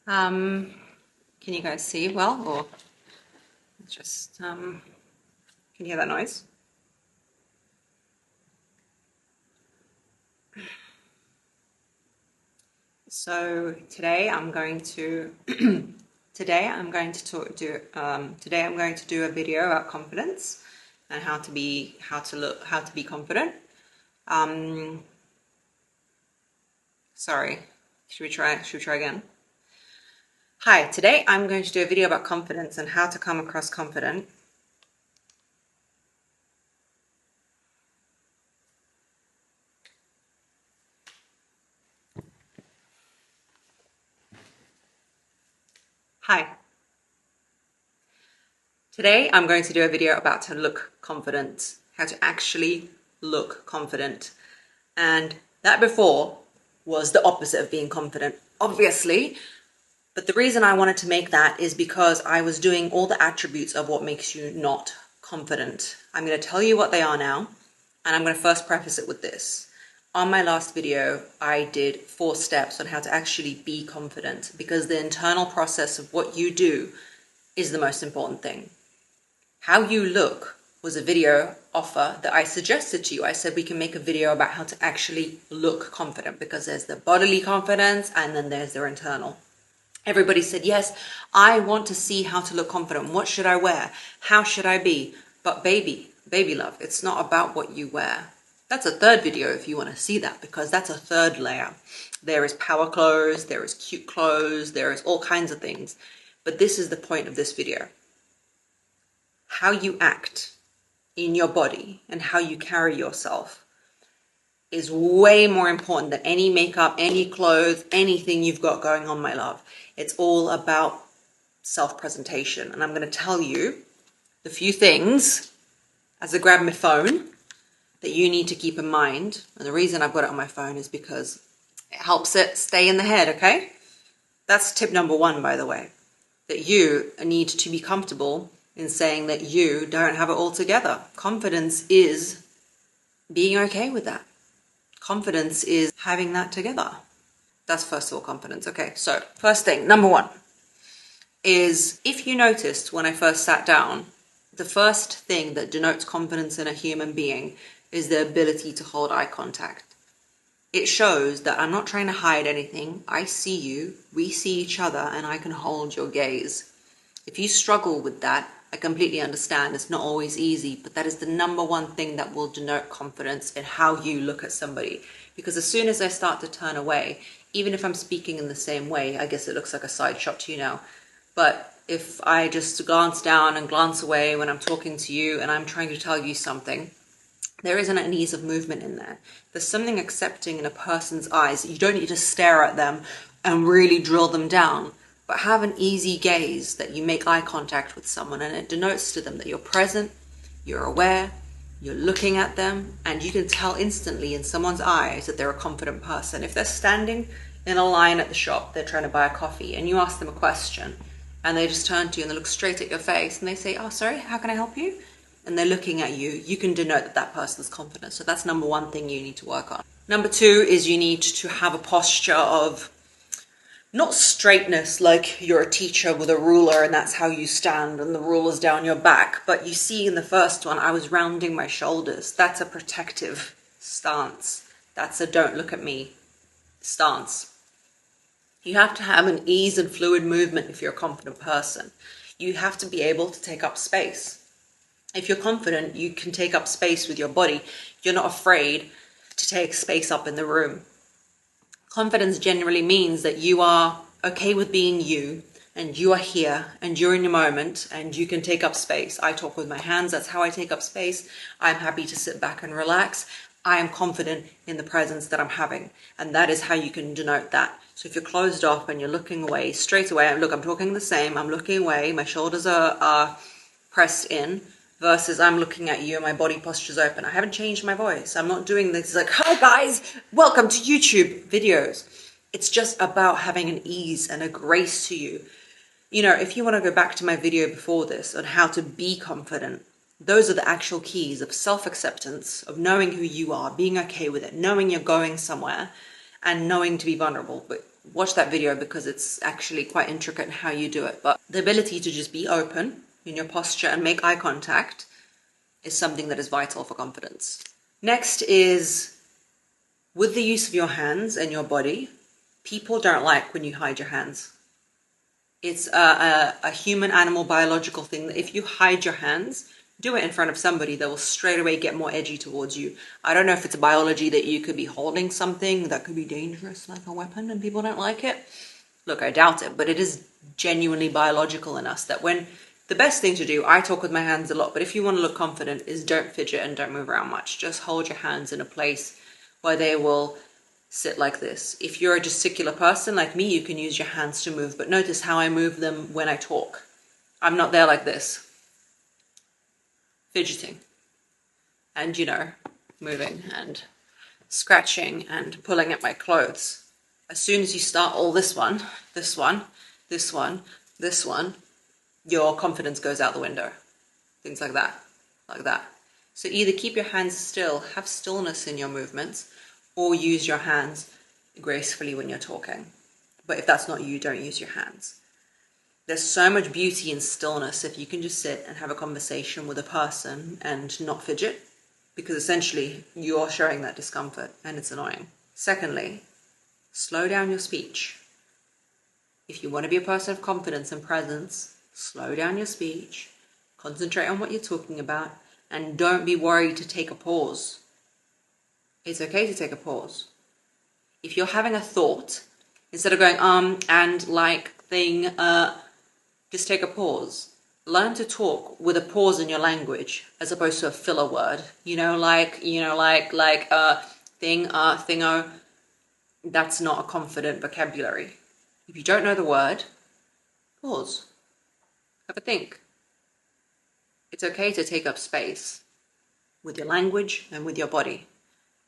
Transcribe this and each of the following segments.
Um, can you guys see well, or just, can you hear that noise? So today I'm going to, today I'm going to do a video about confidence and how to be confident. Sorry, should we try again? Hi, today I'm going to do a video about confidence and how to come across confident. Hi. Today I'm going to do a video about how to look confident, how to actually look confident. And that before was the opposite of being confident, obviously. But the reason I wanted to make that is because I was doing all the attributes of what makes you not confident. I'm going to tell you what they are now, and I'm going to first preface it with this. On my last video, I did 4 steps on how to actually be confident, because the internal process of what you do is the most important thing. How you look was a video offer that I suggested to you. I said we can make a video about how to actually look confident, because there's the bodily confidence and then there's their internal. Everybody said, yes, I want to see how to look confident. What should I wear? How should I be? But baby love, it's not about what you wear. That's a third video if you want to see that, because that's a third layer. There is power clothes, there is cute clothes, there is all kinds of things. But this is the point of this video. How you act in your body and how you carry yourself is way more important than any makeup, any clothes, anything you've got going on, my love. It's all about self-presentation. And I'm going to tell you the few things, as I grab my phone, that you need to keep in mind. And the reason I've got it on my phone is because it helps it stay in the head, okay? That's tip number 1, by the way, that you need to be comfortable in saying that you don't have it all together. Confidence is being okay with that. Confidence is having that together. That's first of all confidence. Okay, so first thing, number 1, is if you noticed when I first sat down, the first thing that denotes confidence in a human being is the ability to hold eye contact. It shows that I'm not trying to hide anything. I see you, we see each other, and I can hold your gaze. If you struggle with that, I completely understand. It's not always easy, but that is the number 1 thing that will denote confidence in how you look at somebody. Because as soon as I start to turn away, even if I'm speaking in the same way, I guess it looks like a side shot to you now, but if I just glance down and glance away when I'm talking to you and I'm trying to tell you something, there isn't an ease of movement in there. There's something accepting in a person's eyes. You don't need to stare at them and really drill them down, but have an easy gaze, that you make eye contact with someone, and it denotes to them that you're present, you're aware, you're looking at them, and you can tell instantly in someone's eyes that they're a confident person. If they're standing in a line at the shop, they're trying to buy a coffee, and you ask them a question, and they just turn to you and they look straight at your face, and they say, oh, sorry, how can I help you? And they're looking at you, you can denote that that person's confident. So that's number 1 thing you need to work on. Number 2 is you need to have a posture of not straightness, like you're a teacher with a ruler and that's how you stand and the ruler's down your back. But you see in the first one, I was rounding my shoulders. That's a protective stance. That's a don't look at me stance. You have to have an ease and fluid movement if you're a confident person. You have to be able to take up space. If you're confident, you can take up space with your body. You're not afraid to take space up in the room. Confidence generally means that you are okay with being you, and you are here, and you're in your moment, and you can take up space. I talk with my hands, that's how I take up space. I'm happy to sit back and relax. I am confident in the presence that I'm having, and that is how you can denote that. So if you're closed off and you're looking away, straight away, look, I'm talking the same, I'm looking away, my shoulders are pressed in, versus I'm looking at you and my body posture's open. I haven't changed my voice. I'm not doing this like, hi guys, welcome to YouTube videos. It's just about having an ease and a grace to you. You know, if you want to go back to my video before this on how to be confident, those are the actual keys of self-acceptance, of knowing who you are, being okay with it, knowing you're going somewhere, and knowing to be vulnerable. But watch that video because it's actually quite intricate in how you do it. But the ability to just be open in your posture and make eye contact is something that is vital for confidence. Next is with the use of your hands and your body. People don't like when you hide your hands. It's a human, animal, biological thing that if you hide your hands, do it in front of somebody, they will straight away get more edgy towards you. I don't know if it's a biology that you could be holding something that could be dangerous, like a weapon, and people don't like it. Look, I doubt it, but it is genuinely biological in us that when the best thing to do, I talk with my hands a lot, but if you want to look confident, is don't fidget and don't move around much. Just hold your hands in a place where they will sit like this. If you're a gesticular person like me, you can use your hands to move, but notice how I move them when I talk. I'm not there like this, fidgeting and, you know, moving and scratching and pulling at my clothes. As soon as you start all this one, this one, this one, this one, your confidence goes out the window. Things like that, like that. So either keep your hands still, have stillness in your movements, or use your hands gracefully when you're talking. But if that's not you, don't use your hands. There's so much beauty in stillness if you can just sit and have a conversation with a person and not fidget, because essentially you're showing that discomfort and it's annoying. Secondly, slow down your speech. If you want to be a person of confidence and presence, slow down your speech, concentrate on what you're talking about, and don't be worried to take a pause. It's okay to take a pause. If you're having a thought, instead of going and like thing, just take a pause. Learn to talk with a pause in your language as opposed to a filler word. Like thing, thingo. That's not a confident vocabulary. If you don't know the word, pause. Have a think. It's okay to take up space with your language and with your body.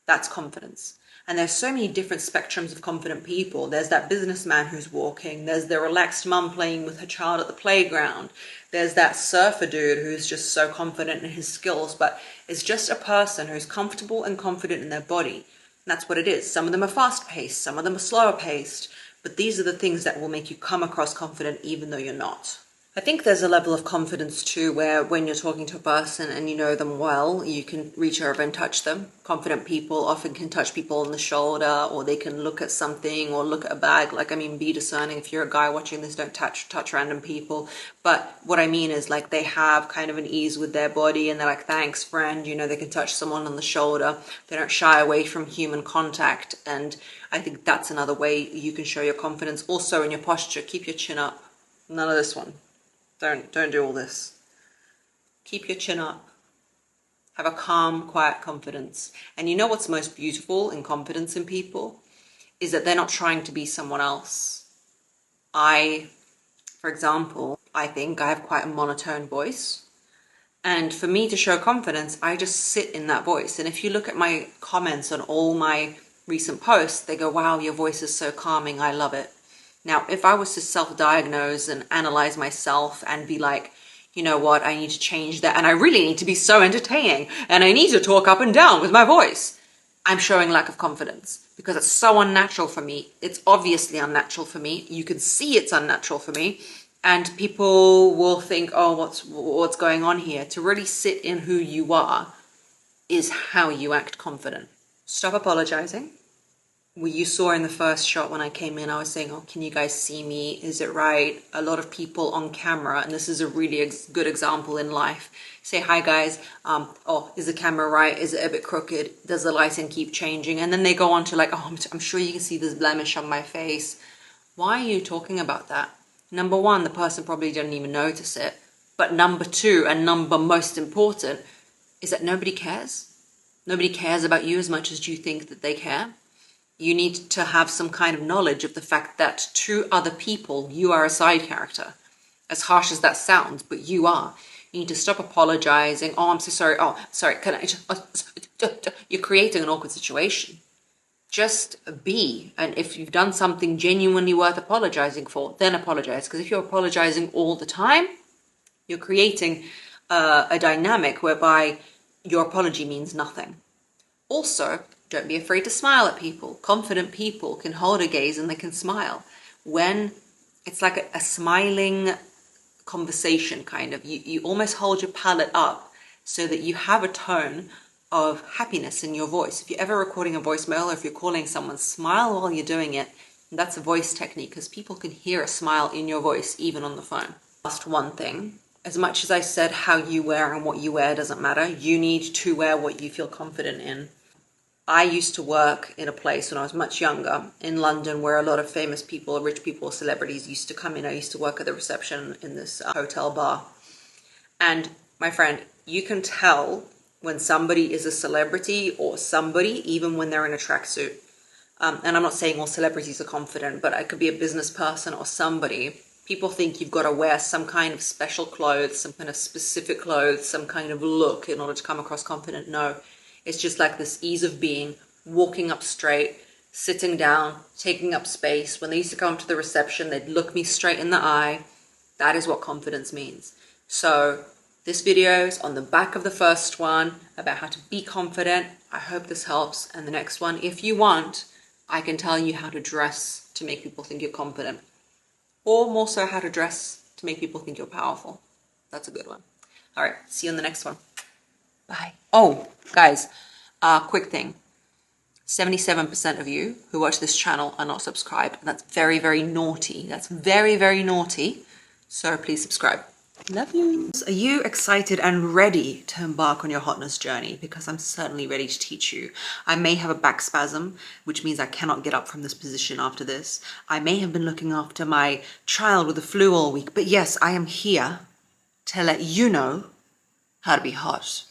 That's confidence. And there's so many different spectrums of confident people. There's that businessman who's walking. There's the relaxed mum playing with her child at the playground. There's that surfer dude who's just so confident in his skills, but is just a person who's comfortable and confident in their body. And that's what it is. Some of them are fast-paced. Some of them are slower-paced. But these are the things that will make you come across confident even though you're not. I think there's a level of confidence too where when you're talking to a person and you know them well, you can reach over and touch them. Confident people often can touch people on the shoulder, or they can look at something or look at a bag. Be discerning. If you're a guy watching this, don't touch random people. But what I mean is they have kind of an ease with their body and they're like, thanks friend, they can touch someone on the shoulder. They don't shy away from human contact. And I think that's another way you can show your confidence. Also in your posture, keep your chin up. None of this one. Don't do all this. Keep your chin up. Have a calm, quiet confidence. And you know what's most beautiful in confidence in people is that they're not trying to be someone else. For example, I think I have quite a monotone voice. And for me to show confidence, I just sit in that voice. And if you look at my comments on all my recent posts, they go, wow, your voice is so calming. I love it. Now, if I was to self-diagnose and analyze myself and be like, you know what, I need to change that, and I really need to be so entertaining, and I need to talk up and down with my voice, I'm showing lack of confidence because it's so unnatural for me. It's obviously unnatural for me. You can see it's unnatural for me, and people will think, oh, what's going on here? To really sit in who you are is how you act confident. Stop apologizing. You saw in the first shot when I came in, I was saying, oh, can you guys see me? Is it right? A lot of people on camera, and this is a really good example in life, say, hi guys, oh, is the camera right? Is it a bit crooked? Does the lighting keep changing? And then they go on to oh, I'm sure you can see this blemish on my face. Why are you talking about that? Number one, the person probably didn't even notice it. But number two, and most important, is that nobody cares. Nobody cares about you as much as you think that they care. You need to have some kind of knowledge of the fact that to other people, you are a side character. As harsh as that sounds, but you are. You need to stop apologizing. Oh, I'm so sorry. Oh, sorry. Can I just... You're creating an awkward situation. Just be. And if you've done something genuinely worth apologizing for, then apologize. Because if you're apologizing all the time, you're creating a dynamic whereby your apology means nothing. Also, Don't be afraid to smile at people. Confident people can hold a gaze and they can smile. When it's like a smiling conversation kind of, you almost hold your palate up so that you have a tone of happiness in your voice. If you're ever recording a voicemail or if you're calling someone, smile while you're doing it. And that's a voice technique because people can hear a smile in your voice even on the phone. Last one thing. As much as I said how you wear and what you wear doesn't matter, you need to wear what you feel confident in. I used to work in a place when I was much younger in London where a lot of famous people, rich people, celebrities used to come in. I used to work at the reception in this hotel bar. And my friend, you can tell when somebody is a celebrity or somebody, even when they're in a tracksuit. And I'm not saying all celebrities are confident, but it could be a business person or somebody. People think you've got to wear some kind of special clothes, some kind of specific clothes, some kind of look in order to come across confident. No, it's just like this ease of being, walking up straight, sitting down, taking up space. When they used to come to the reception, they'd look me straight in the eye. That is what confidence means. So this video is on the back of the first one about how to be confident. I hope this helps. And the next one, if you want, I can tell you how to dress to make people think you're confident. Or more so, how to dress to make people think you're powerful. That's a good one. All right, see you on the next one. Bye. Oh, guys, quick thing. 77% of you who watch this channel are not subscribed. And that's very, very naughty. That's very, very naughty. So please subscribe. Love you. Are you excited and ready to embark on your hotness journey? Because I'm certainly ready to teach you. I may have a back spasm, which means I cannot get up from this position after this. I may have been looking after my child with the flu all week, but yes, I am here to let you know how to be hot.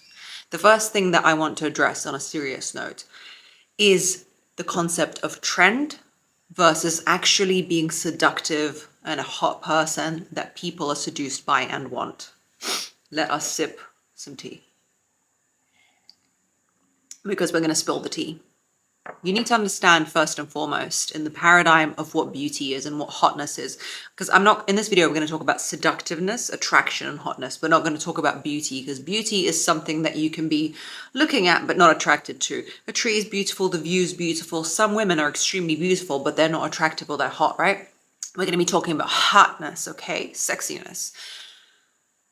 The first thing that I want to address on a serious note is the concept of trend versus actually being seductive and a hot person that people are seduced by and want. Let us sip some tea. Because we're going to spill the tea. You need to understand first and foremost in the paradigm of what beauty is and what hotness is. Because in this video, we're going to talk about seductiveness, attraction, and hotness. We're not going to talk about beauty because beauty is something that you can be looking at but not attracted to. A tree is beautiful, the view is beautiful. Some women are extremely beautiful, but they're not attractive or they're hot, right? We're going to be talking about hotness, okay? Sexiness.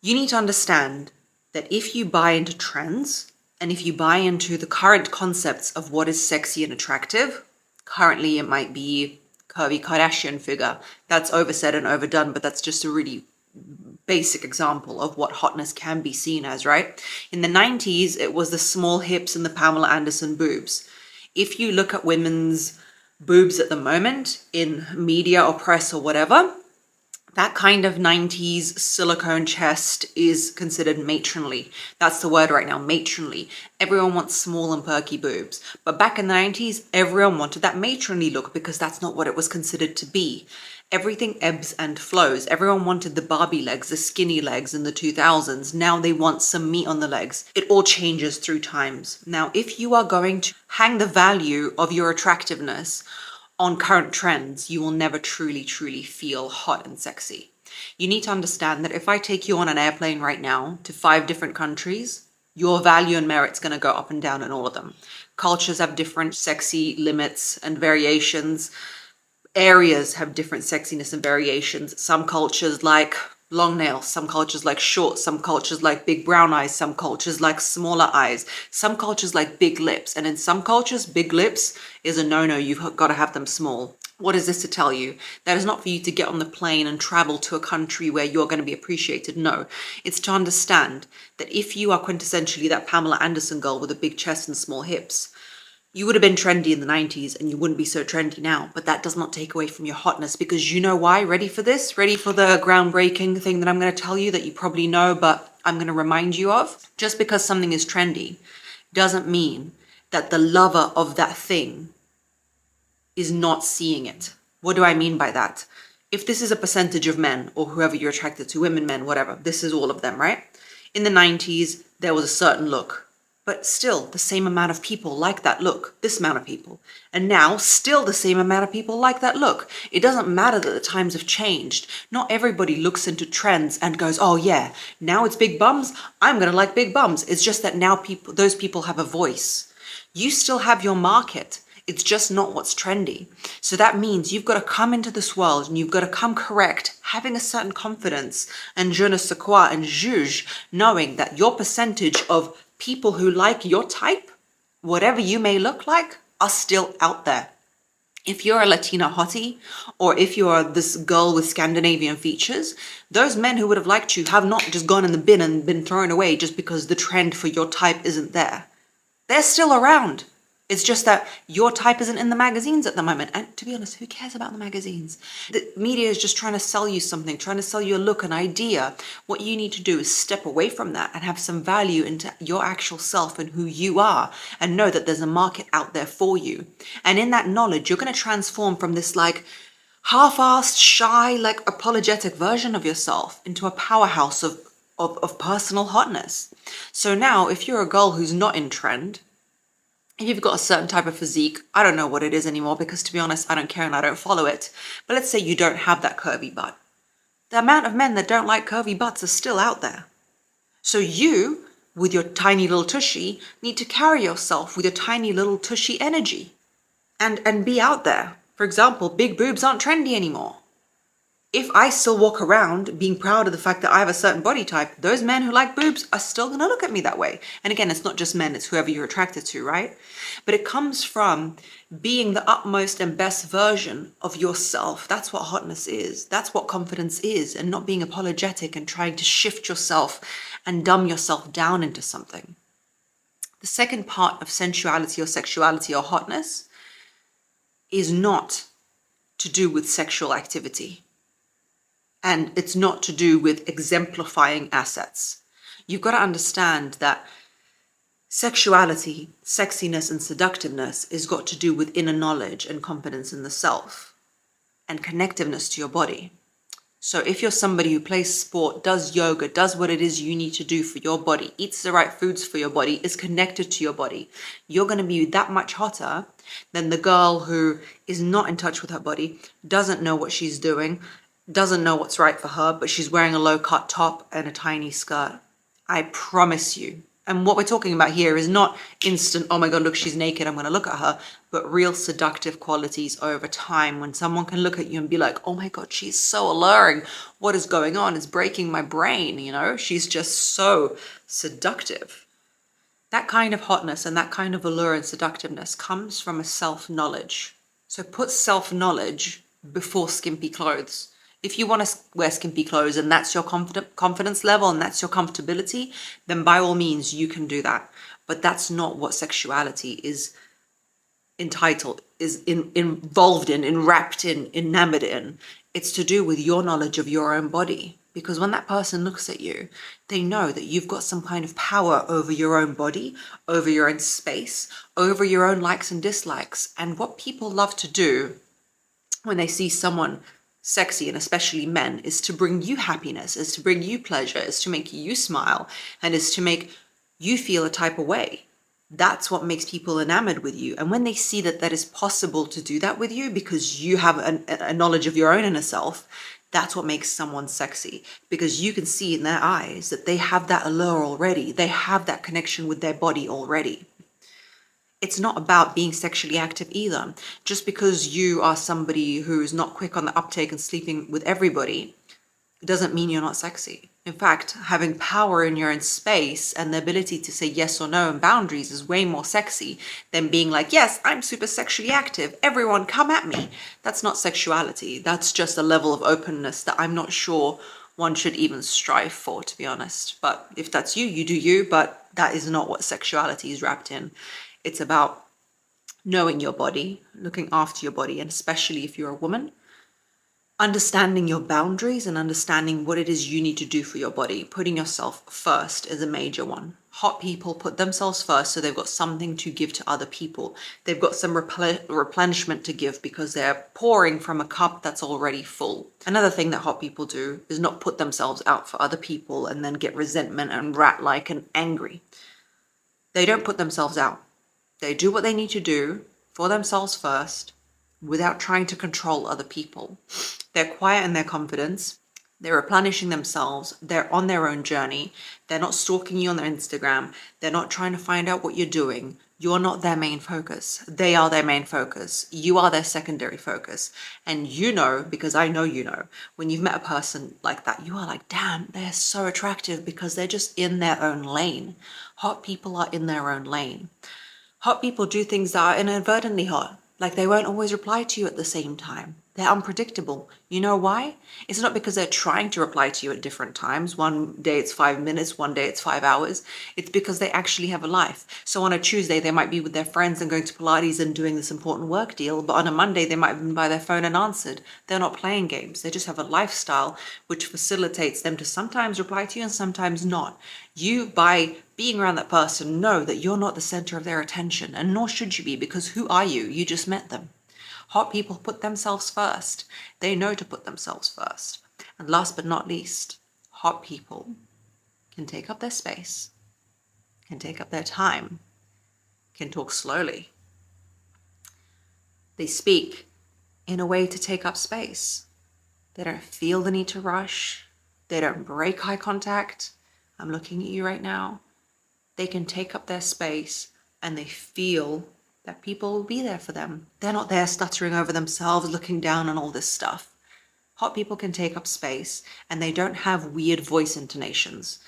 You need to understand that if you buy into trends and if you buy into the current concepts of what is sexy and attractive, currently it might be curvy Kardashian figure. That's oversaid and overdone, but that's just a really basic example of what hotness can be seen as, right? In the 90s, it was the small hips and the Pamela Anderson boobs. If you look at women's boobs at the moment in media or press or whatever, that kind of 90s silicone chest is considered matronly. That's the word right now, matronly. Everyone wants small and perky boobs. But back in the 90s, everyone wanted that matronly look because that's not what it was considered to be. Everything ebbs and flows. Everyone wanted the Barbie legs, the skinny legs in the 2000s. Now they want some meat on the legs. It all changes through times. Now, if you are going to hang the value of your attractiveness on current trends, you will never truly, truly feel hot and sexy. You need to understand that if I take you on an airplane right now to 5 different countries, your value and merit's going to go up and down in all of them. Cultures have different sexy limits and variations. Areas have different sexiness and variations. Some cultures like long nails, some cultures like short, some cultures like big brown eyes, some cultures like smaller eyes, some cultures like big lips. And in some cultures, big lips is a no-no. You've got to have them small. What is this to tell you? That is not for you to get on the plane and travel to a country where you're going to be appreciated. No, it's to understand that if you are quintessentially that Pamela Anderson girl with a big chest and small hips, you would have been trendy in the 90s and you wouldn't be so trendy now, but that does not take away from your hotness because you know why? Ready for this? Ready for the groundbreaking thing that I'm going to tell you that you probably know, but I'm going to remind you of? Just because something is trendy doesn't mean that the lover of that thing is not seeing it. What do I mean by that? If this is a percentage of men or whoever you're attracted to, women, men, whatever, this is all of them, right? In the 90s, there was a certain look. But still, the same amount of people like that look, this amount of people. And now, still the same amount of people like that look. It doesn't matter that the times have changed. Not everybody looks into trends and goes, oh yeah, now it's big bums, I'm gonna like big bums. It's just that now those people have a voice. You still have your market. It's just not what's trendy. So that means you've got to come into this world and you've got to come correct, having a certain confidence and je ne sais quoi and juge, knowing that your percentage of people who like your type, whatever you may look like, are still out there. If you're a Latina hottie, or if you are this girl with Scandinavian features, those men who would have liked you have not just gone in the bin and been thrown away just because the trend for your type isn't there. They're still around. It's just that your type isn't in the magazines at the moment. And to be honest, who cares about the magazines? The media is just trying to sell you something, trying to sell you a look, an idea. What you need to do is step away from that and have some value into your actual self and who you are, and know that there's a market out there for you. And in that knowledge, you're going to transform from this like half-assed, shy, like apologetic version of yourself into a powerhouse of personal hotness. So now if you're a girl who's not in trend, if you've got a certain type of physique, I don't know what it is anymore because to be honest, I don't care and I don't follow it. But let's say you don't have that curvy butt. The amount of men that don't like curvy butts are still out there. So you, with your tiny little tushy, need to carry yourself with your tiny little tushy energy and be out there. For example, big boobs aren't trendy anymore. If I still walk around being proud of the fact that I have a certain body type, those men who like boobs are still going to look at me that way. And again, it's not just men, it's whoever you're attracted to, right? But it comes from being the utmost and best version of yourself. That's what hotness is. That's what confidence is, and not being apologetic and trying to shift yourself and dumb yourself down into something. The second part of sensuality or sexuality or hotness is not to do with sexual activity. And it's not to do with exemplifying assets. You've got to understand that sexuality, sexiness, and seductiveness is got to do with inner knowledge and confidence in the self and connectiveness to your body. So if you're somebody who plays sport, does yoga, does what it is you need to do for your body, eats the right foods for your body, is connected to your body, you're going to be that much hotter than the girl who is not in touch with her body, doesn't know what she's doing, doesn't know what's right for her, but she's wearing a low-cut top and a tiny skirt. I promise you. And what we're talking about here is not instant, oh my God, look, she's naked, I'm going to look at her, but real seductive qualities over time when someone can look at you and be like, oh my God, she's so alluring. What is going on? It's breaking my brain, you know? She's just so seductive. That kind of hotness and that kind of allure and seductiveness comes from a self-knowledge. So put self-knowledge before skimpy clothes. If you want to wear skimpy clothes and that's your confidence level and that's your comfortability, then by all means you can do that. But that's not what sexuality is involved in, enwrapped in, enamored in. It's to do with your knowledge of your own body. Because when that person looks at you, they know that you've got some kind of power over your own body, over your own space, over your own likes and dislikes. And what people love to do when they see someone sexy, and especially men, is to bring you happiness, is to bring you pleasure, is to make you smile, and is to make you feel a type of way. That's what makes people enamored with you. And when they see that that is possible to do that with you because you have a knowledge of your own inner self, that's what makes someone sexy, because you can see in their eyes that they have that allure already. They have that connection with their body already. It's not about being sexually active either. Just because you are somebody who's not quick on the uptake and sleeping with everybody doesn't mean you're not sexy. In fact, having power in your own space and the ability to say yes or no and boundaries is way more sexy than being like, yes, I'm super sexually active, everyone come at me. That's not sexuality. That's just a level of openness that I'm not sure one should even strive for, to be honest. But if that's you, you do you, but that is not what sexuality is wrapped in. It's about knowing your body, looking after your body, and especially if you're a woman, understanding your boundaries and understanding what it is you need to do for your body. Putting yourself first is a major one. Hot people put themselves first so they've got something to give to other people. They've got some replenishment to give because they're pouring from a cup that's already full. Another thing that hot people do is not put themselves out for other people and then get resentment and rat-like and angry. They don't put themselves out. They do what they need to do for themselves first without trying to control other people. They're quiet in their confidence. They're replenishing themselves. They're on their own journey. They're not stalking you on their Instagram. They're not trying to find out what you're doing. You're not their main focus. They are their main focus. You are their secondary focus. And you know, because I know you know, when you've met a person like that, you are like, damn, they're so attractive because they're just in their own lane. Hot people are in their own lane. Hot people do things that are inadvertently hot. Like they won't always reply to you at the same time. They're unpredictable. You know why? It's not because they're trying to reply to you at different times. One day it's 5 minutes, one day it's 5 hours. It's because they actually have a life. So on a Tuesday, they might be with their friends and going to Pilates and doing this important work deal. But on a Monday, they might have been by their phone and answered. They're not playing games. They just have a lifestyle which facilitates them to sometimes reply to you and sometimes not. You, by being around that person, know that you're not the center of their attention, and nor should you be, because who are you? You just met them. Hot people put themselves first. They know to put themselves first. And last but not least, hot people can take up their space, can take up their time, can talk slowly. They speak in a way to take up space. They don't feel the need to rush. They don't break eye contact. I'm looking at you right now. They can take up their space and they feel that people will be there for them. They're not there stuttering over themselves, looking down on all this stuff. Hot people can take up space and they don't have weird voice intonations.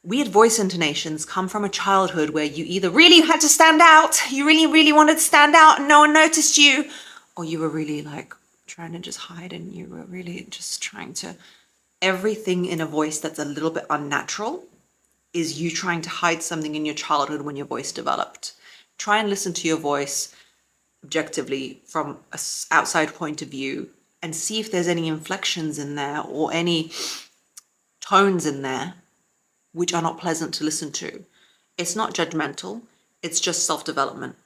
Weird voice intonations come from a childhood where you either really had to stand out, you really wanted to stand out and no one noticed you, or you were really like trying to just hide and you were really just trying to... Everything in a voice that's a little bit unnatural is you trying to hide something in your childhood when your voice developed. Try and listen to your voice objectively from an outside point of view and see if there's any inflections in there or any tones in there which are not pleasant to listen to. It's not judgmental, it's just self-development.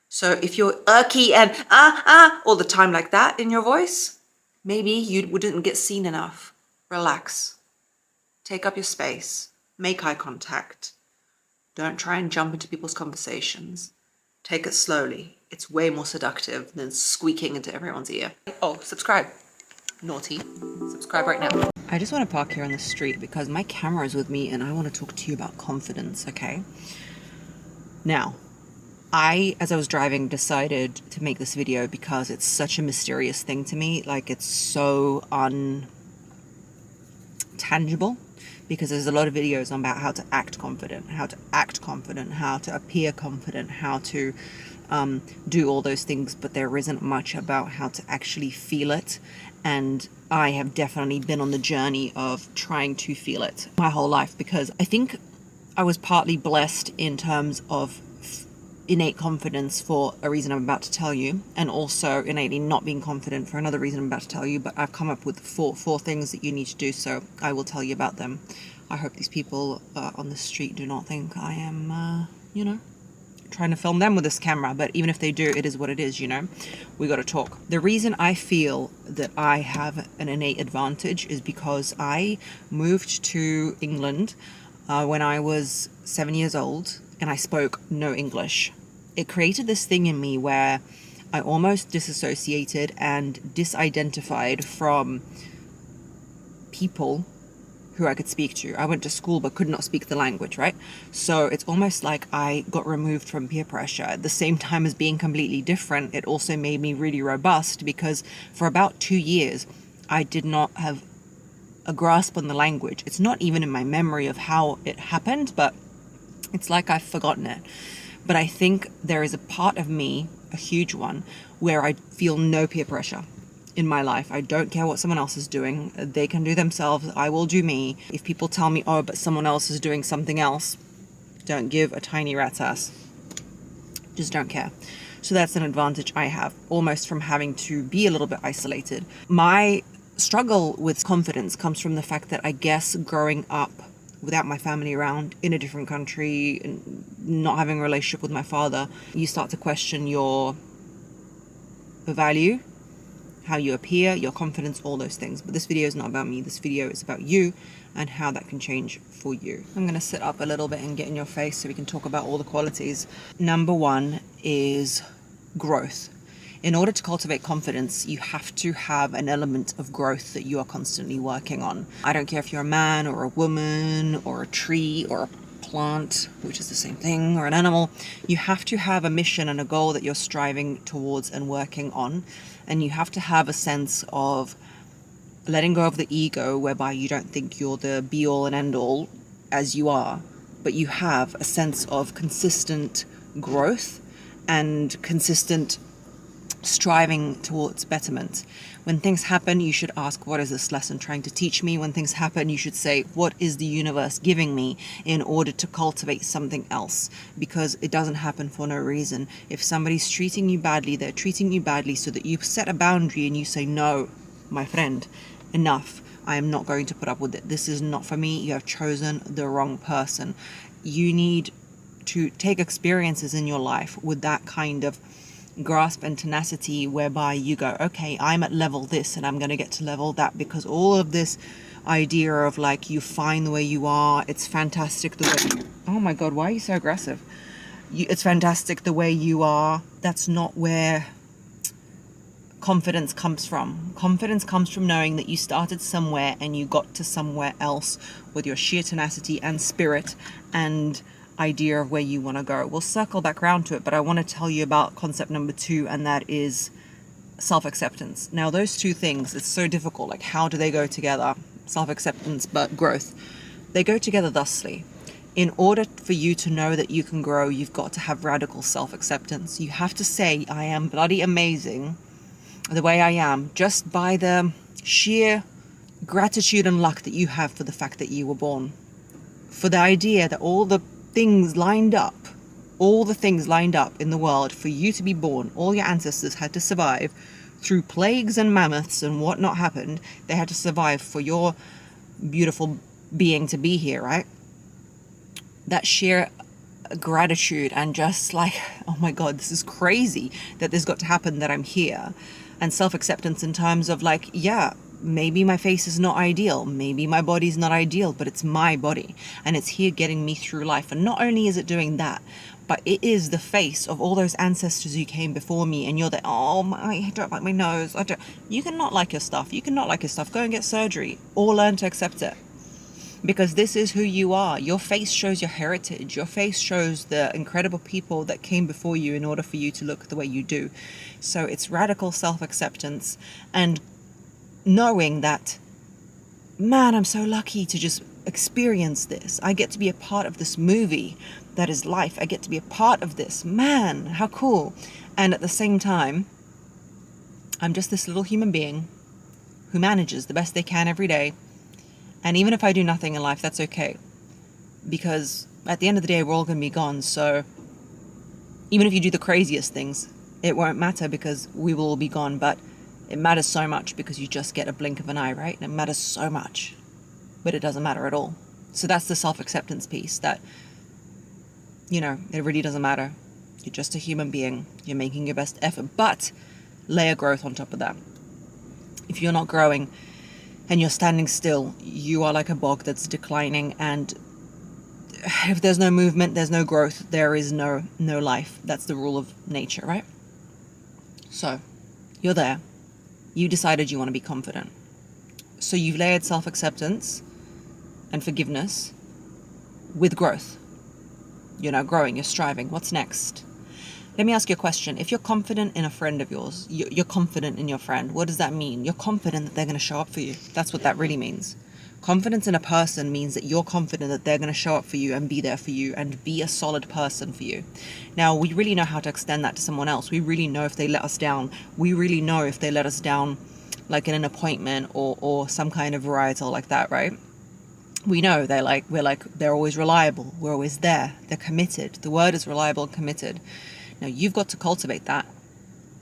So if you're irky and all the time like that in your voice, maybe you wouldn't get seen enough. Relax. Take up your space. Make eye contact. Don't try and jump into people's conversations. Take it slowly. It's way more seductive than squeaking into everyone's ear. Oh, subscribe. Naughty. Subscribe right now. I just want to park here on the street because my camera is with me and I want to talk to you about confidence, okay? Now, as I was driving, decided to make this video because it's such a mysterious thing to me. Like, it's so tangible, because there's a lot of videos on about how to act confident, how to appear confident, how to do all those things, but there isn't much about how to actually feel it. And I have definitely been on the journey of trying to feel it my whole life, because I think I was partly blessed in terms of innate confidence for a reason I'm about to tell you, and also innately not being confident for another reason I'm about to tell you. But I've come up with four things that you need to do, so I will tell you about them. I hope these people on the street do not think I am, trying to film them with this camera, but even if they do, it is what it is, we got to talk. The reason I feel that I have an innate advantage is because I moved to England when I was 7 years old, and I spoke no English. It created this thing in me where I almost disassociated and disidentified from people who I could speak to. I went to school but could not speak the language, right? So it's almost like I got removed from peer pressure. At the same time as being completely different, it also made me really robust, because for about 2 years, I did not have a grasp on the language. It's not even in my memory of how it happened, but it's like I've forgotten it. But I think there is a part of me, a huge one, where I feel no peer pressure in my life. I don't care what someone else is doing. They can do themselves. I will do me. If people tell me, oh, but someone else is doing something else, don't give a tiny rat's ass. Just don't care. So that's an advantage I have, almost from having to be a little bit isolated. My struggle with confidence comes from the fact that I guess growing up without my family around, in a different country, and not having a relationship with my father, you start to question your value, how you appear, your confidence, all those things. But this video is not about me. This video is about you and how that can change for you. I'm going to sit up a little bit and get in your face so we can talk about all the qualities. Number one is growth. In order to cultivate confidence, you have to have an element of growth that you are constantly working on. I don't care if you're a man or a woman or a tree or a plant, which is the same thing, or an animal, you have to have a mission and a goal that you're striving towards and working on. And you have to have a sense of letting go of the ego, whereby you don't think you're the be all and end all as you are, but you have a sense of consistent growth and consistent striving towards betterment. When things happen, you should ask, what is this lesson trying to teach me? When things happen, you should say, what is the universe giving me in order to cultivate something else? Because it doesn't happen for no reason. If somebody's treating you badly, they're treating you badly so that you set a boundary and you say, no, my friend, enough. I am not going to put up with it. This is not for me. You have chosen the wrong person. You need to take experiences in your life with that kind of grasp and tenacity, whereby you go, okay, I'm at level this and I'm going to get to level that, because all of this idea of like, you fine the way you are, it's fantastic the way oh my god, why are you so aggressive? It's fantastic the way you are. That's not where confidence comes from. Confidence comes from knowing that you started somewhere and you got to somewhere else with your sheer tenacity and spirit and idea of where you want to go. We'll circle back around to it, but I want to tell you about concept number 2, and that is self-acceptance. Now, those two things, it's so difficult. Like, how do they go together? Self-acceptance, but growth. They go together thusly. In order for you to know that you can grow, you've got to have radical self-acceptance. You have to say, I am bloody amazing the way I am, just by the sheer gratitude and luck that you have for the fact that you were born. For the idea that all the things lined up in the world for you to be born. All your ancestors had to survive through plagues and mammoths and whatnot happened. They had to survive for your beautiful being to be here, right? That sheer gratitude and just like, oh my god, this is crazy that this got to happen, that I'm here. And self-acceptance in terms of like, yeah, maybe my face is not ideal, maybe my body's not ideal, but it's my body and it's here getting me through life. And not only is it doing that, but it is the face of all those ancestors who came before me. And you're there, oh, I don't like my nose. You can not like your stuff. You can not like your stuff. Go and get surgery or learn to accept it. Because this is who you are. Your face shows your heritage. Your face shows the incredible people that came before you in order for you to look the way you do. So it's radical self-acceptance and knowing that, man, I'm so lucky to just experience this. I get to be a part of this movie that is life. I get to be a part of this. Man, how cool. And at the same time, I'm just this little human being who manages the best they can every day. And even if I do nothing in life, that's okay. Because at the end of the day, we're all going to be gone. So even if you do the craziest things, it won't matter because we will all be gone. But it matters so much because you just get a blink of an eye, right? And it matters so much, but it doesn't matter at all. So that's the self-acceptance piece, that, you know, it really doesn't matter. You're just a human being. You're making your best effort, but layer growth on top of that. If you're not growing and you're standing still, you are like a bog that's declining. And if there's no movement, there's no growth, there is no life. That's the rule of nature, right? So you're there. You decided you want to be confident. So you've layered self-acceptance and forgiveness with growth. You're now growing, you're striving. What's next? Let me ask you a question. If you're confident in a friend of yours, you're confident in your friend, what does that mean? You're confident that they're going to show up for you. That's what that really means. Confidence in a person means that you're confident that they're going to show up for you and be there for you and be a solid person for you. Now, we really know how to extend that to someone else. We really know if they let us down. We really know if they let us down, like in an appointment or some kind of varietal like that, right? We know they're always reliable. We're always there. They're committed. The word is reliable and committed. Now, you've got to cultivate that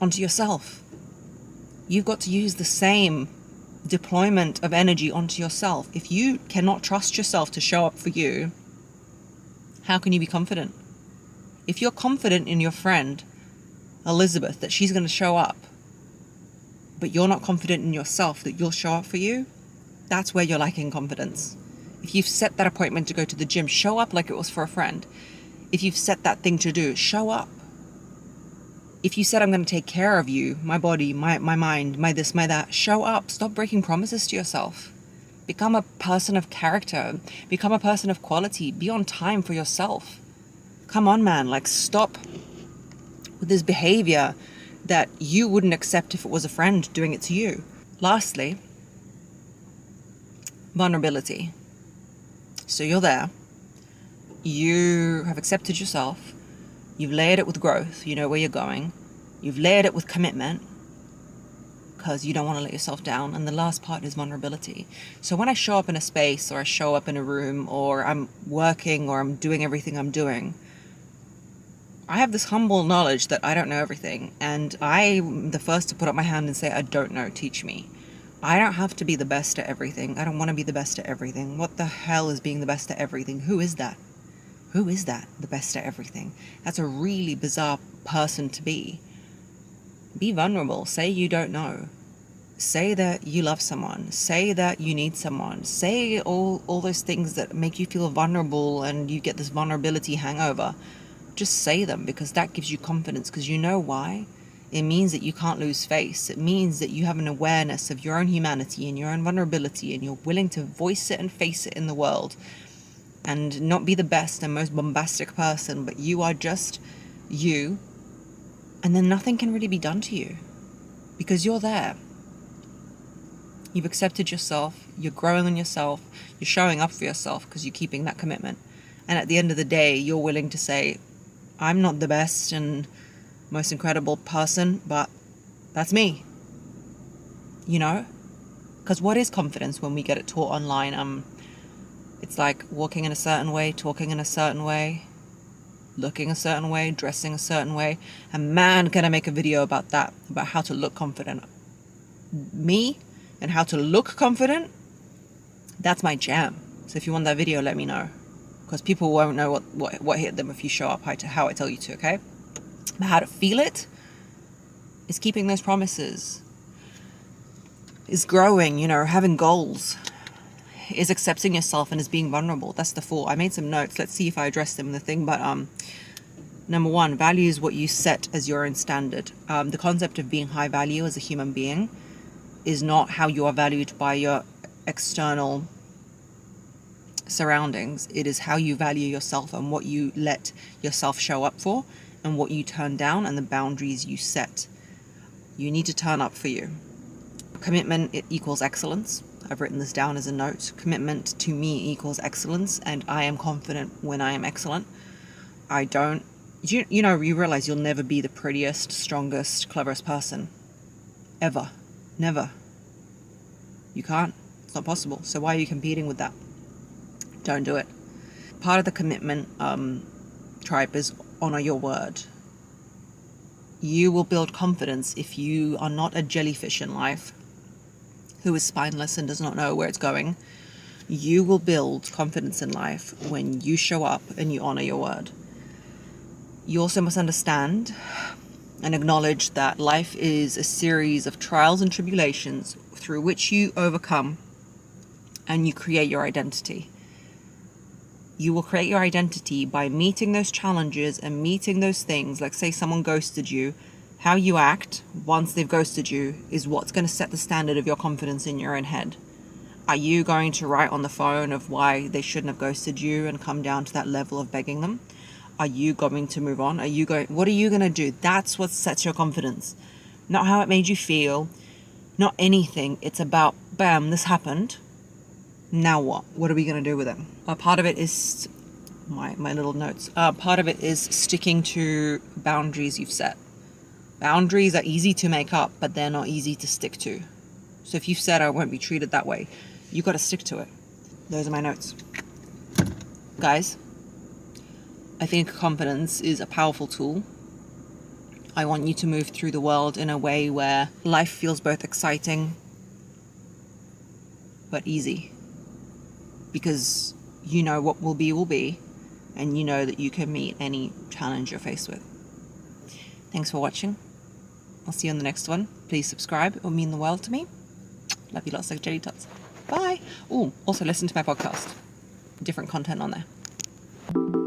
onto yourself. You've got to use the same deployment of energy onto yourself. If you cannot trust yourself to show up for you, how can you be confident? If you're confident in your friend, Elizabeth, that she's going to show up, but you're not confident in yourself that you'll show up for you, that's where you're lacking confidence. If you've set that appointment to go to the gym, show up like it was for a friend. If you've set that thing to do, show up. If you said, I'm going to take care of you, my body, my mind, my this, my that, show up. Stop breaking promises to yourself. Become a person of character. Become a person of quality. Be on time for yourself. Come on, man. Like, stop with this behavior that you wouldn't accept if it was a friend doing it to you. Lastly, vulnerability. So you're there. You have accepted yourself. You've layered it with growth. You know where you're going. You've layered it with commitment, because you don't want to let yourself down. And the last part is vulnerability. So when I show up in a space, or I show up in a room, or I'm working, or I'm doing everything I'm doing, I have this humble knowledge that I don't know everything. And I'm the first to put up my hand and say, I don't know, teach me. I don't have to be the best at everything. I don't want to be the best at everything. What the hell is being the best at everything? Who is that? Who is that, the best at everything? That's a really bizarre person to be. Be vulnerable. Say you don't know. Say that you love someone. Say that you need someone. Say all those things that make you feel vulnerable and you get this vulnerability hangover. Just say them, because that gives you confidence, because you know why? It means that you can't lose face. It means that you have an awareness of your own humanity and your own vulnerability, and you're willing to voice it and face it in the world and not be the best and most bombastic person, but you are just you. And then nothing can really be done to you, because you're there. You've accepted yourself. You're growing on yourself. You're showing up for yourself because you're keeping that commitment. And at the end of the day, you're willing to say, I'm not the best and most incredible person, but that's me. You know? Because what is confidence when we get it taught online? It's like walking in a certain way, talking in a certain way, looking a certain way, dressing a certain way. And man, can I make a video about that, about how to look confident. Me and how to look confident, that's my jam. So if you want that video, let me know, because people won't know what hit them if you show up how I tell you to, okay? But how to feel it is keeping those promises, is growing, having goals, is accepting yourself, and is being vulnerable. That's the 4. I made some notes. Let's see if I address them in the thing. But number 1, value is what you set as your own standard. The concept of being high value as a human being is not how you are valued by your external surroundings. It is how you value yourself and what you let yourself show up for, and what you turn down, and the boundaries you set. You need to turn up for you. Commitment, it equals excellence. I've written this down as a note. Commitment to me equals excellence, and I am confident when I am excellent. You realize you'll never be the prettiest, strongest, cleverest person. Ever. Never. You can't. It's not possible. So why are you competing with that? Don't do it. Part of the commitment tribe is honor your word. You will build confidence if you are not a jellyfish in life who is spineless and does not know where it's going. You will build confidence in life when you show up and you honor your word. You also must understand and acknowledge that life is a series of trials and tribulations through which you overcome and you create your identity. You will create your identity by meeting those challenges and meeting those things. Like, say someone ghosted you, how you act once they've ghosted you is what's going to set the standard of your confidence in your own head. Are you going to write on the phone of why they shouldn't have ghosted you and come down to that level of begging them? Are you going to move on? What are you going to do? That's what sets your confidence. Not how it made you feel, not anything. It's about, bam, this happened. Now what? What are we going to do with it? Part of it is my little notes. Part of it is sticking to boundaries you've set. Boundaries are easy to make up, but they're not easy to stick to. So if you've said, I won't be treated that way, you got to stick to it. Those are my notes. Guys, I think confidence is a powerful tool. I want you to move through the world in a way where life feels both exciting but easy. Because you know what will be, and you know that you can meet any challenge you're faced with. Thanks for watching. I'll see you on the next one. Please subscribe. It will mean the world to me. Love you lots like jelly tots. Bye. Also listen to my podcast. Different content on there.